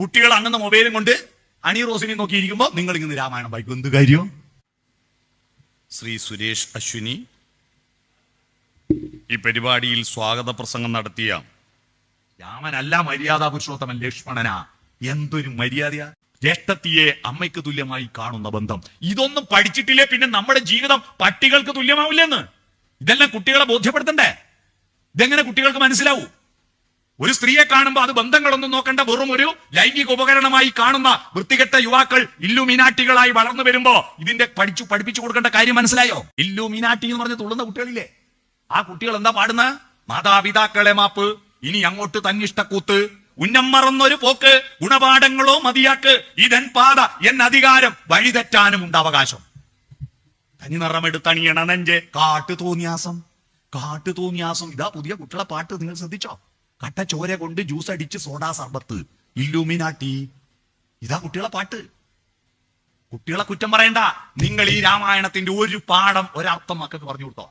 കുട്ടികൾ അങ്ങനെ മൊബൈലും കൊണ്ട് അണി റോസിനെ നോക്കിയിരിക്കുമ്പോ നിങ്ങൾ ഇങ്ങനെ രാമായണം വായിക്കും. എന്ത് കാര്യം? ശ്രീ സുരേഷ് അശ്വിനി ഈ പരിപാടിയിൽ സ്വാഗത പ്രസംഗം നടത്തിയ രാമനല്ല മര്യാദ പുരുഷോത്തമൻ, ലക്ഷ്മണനാ. എന്തൊരു മര്യാദ! ജ്യേഷ്ഠത്തിയെ അമ്മയ്ക്ക് തുല്യമായി കാണുന്ന ബന്ധം. ഇതൊന്നും പഠിച്ചിട്ടില്ലേ പിന്നെ നമ്മുടെ ജീവിതം പട്ടികൾക്ക് തുല്യമാവില്ലെന്ന്. ഇതെല്ലാം കുട്ടികളെ ബോധ്യപ്പെടുത്തണ്ടേ? ഇതെങ്ങനെ കുട്ടികൾക്ക് മനസ്സിലാവൂ? ഒരു സ്ത്രീയെ കാണുമ്പോൾ അത് ബന്ധങ്ങളൊന്നും നോക്കണ്ട, വെറും ഒരു ലൈംഗിക ഉപകരണമായി കാണുന്ന വൃത്തികെട്ട യുവാക്കൾ ഇല്ലുമിനാട്ടികളായി വളർന്നു വരുമ്പോ ഇതിന്റെ പഠിപ്പിച്ചു കൊടുക്കേണ്ട കാര്യം മനസ്സിലായോ? ഇല്ലുമിനാട്ടി എന്ന് പറഞ്ഞ് തുള്ളുന്ന കുട്ടികളില്ലേ, ആ കുട്ടികൾ എന്താ പാടുന്ന? മാതാപിതാക്കളെ മാപ്പ്, ഇനി അങ്ങോട്ട് തന്നിഷ്ടക്കൂത്ത്, ഉന്നം മറന്നൊരു പോക്ക്, ഗുണപാഠങ്ങളോ മതിയാക്ക്, ഇതൻ പാത എൻ അധികാരം, വഴിതെറ്റാനും ഉണ്ട് അവകാശം. തനി നിറമെടുത്തണിയണ നെഞ്ചെ, കാട്ടു തോന്നിയാസം. ഇതാ പുതിയ കുട്ടികളെ പാട്ട്. നിങ്ങൾ ശ്രദ്ധിച്ചോ? കട്ട ചോര കൊണ്ട് ജ്യൂസ് അടിച്ച് സോഡാ സർബത്ത്, ഇല്ലുമിനാട്ടി. ഇതാ കുട്ടികളെ പാട്ട്. കുട്ടികളെ കുറ്റം പറയണ്ട. നിങ്ങൾ ഈ രാമായണത്തിന്റെ ഒരു പാഠം, ഒരർത്ഥം മക്കൾക്ക് പറഞ്ഞു കൊടുത്തോ?